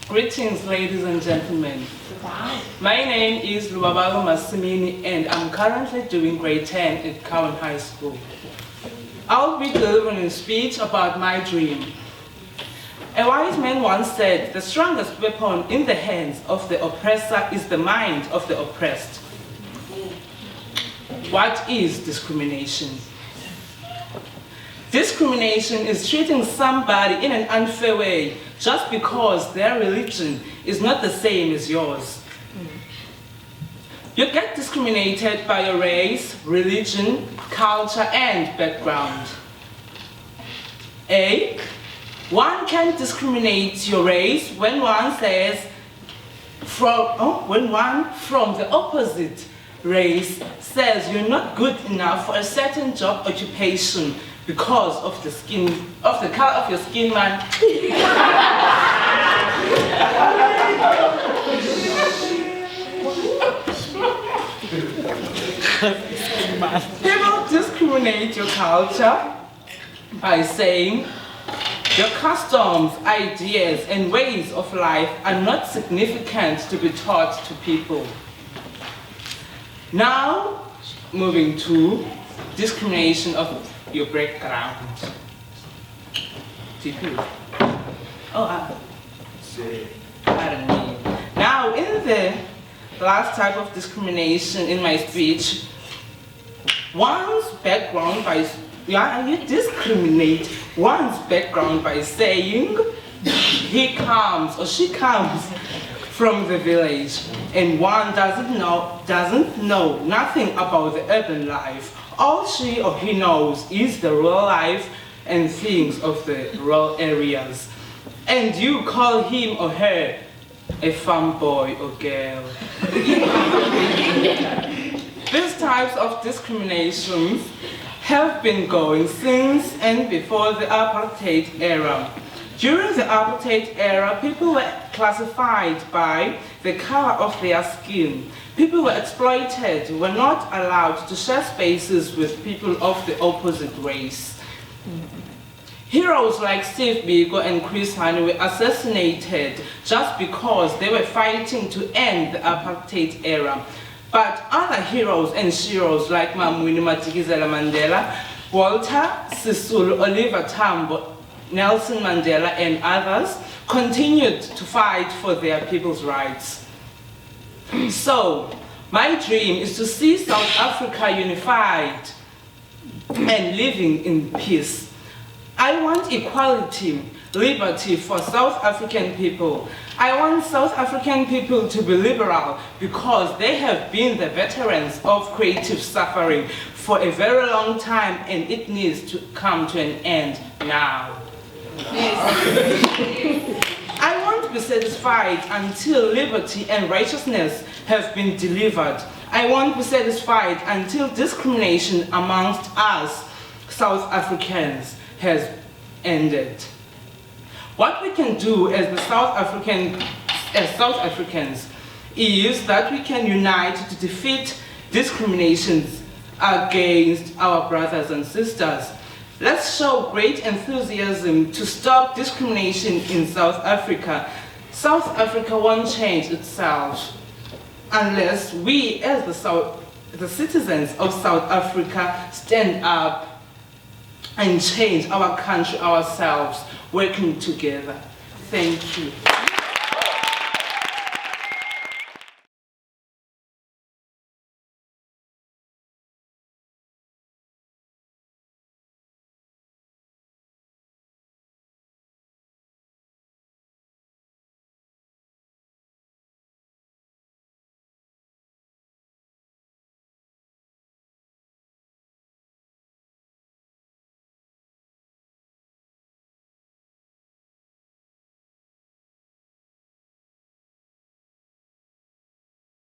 Greetings, ladies and gentlemen. My name is Lubabalo Masimini and I'm currently doing grade 10 at Cowan High School. I'll be delivering a speech about my dream. A wise man once said, the strongest weapon in the hands of the oppressor is the mind of the oppressed. What is discrimination? Discrimination is treating somebody in an unfair way just because their religion is not the same as yours. You get discriminated by your race, religion, culture, and background. A. One can discriminate your race when one from the opposite race says you're not good enough for a certain job occupation because of the color of your skin, man. People discriminate your culture by saying your customs, ideas, and ways of life are not significant to be taught to people. Now, moving to discrimination of your background. Pardon me. Now, in the last type of discrimination in my speech, you discriminate one's background by saying he comes or she comes from the village and one doesn't know nothing about the urban life. All she or he knows is the rural life and things of the rural areas. And you call him or her a farm boy or girl. These types of discriminations have been going since and before the apartheid era. During the apartheid era, people were classified by the color of their skin. People were exploited, were not allowed to share spaces with people of the opposite race. Heroes like Steve Biko and Chris Hani were assassinated just because they were fighting to end the apartheid era. But other heroes and sheroes like Masimini Mandela, Walter Sisulu, Oliver Tambo, Nelson Mandela and others continued to fight for their people's rights. So, my dream is to see South Africa unified and living in peace. I want equality, liberty for South African people. I want South African people to be liberal because they have been the veterans of creative suffering for a very long time and it needs to come to an end now. I won't be satisfied until liberty and righteousness have been delivered. I won't be satisfied until discrimination amongst us South Africans has ended. What we can do as South Africans is that we can unite to defeat discriminations against our brothers and sisters. Let's show great enthusiasm to stop discrimination in South Africa. South Africa won't change itself unless we, as the citizens of South Africa, stand up and change our country ourselves, working together. Thank you.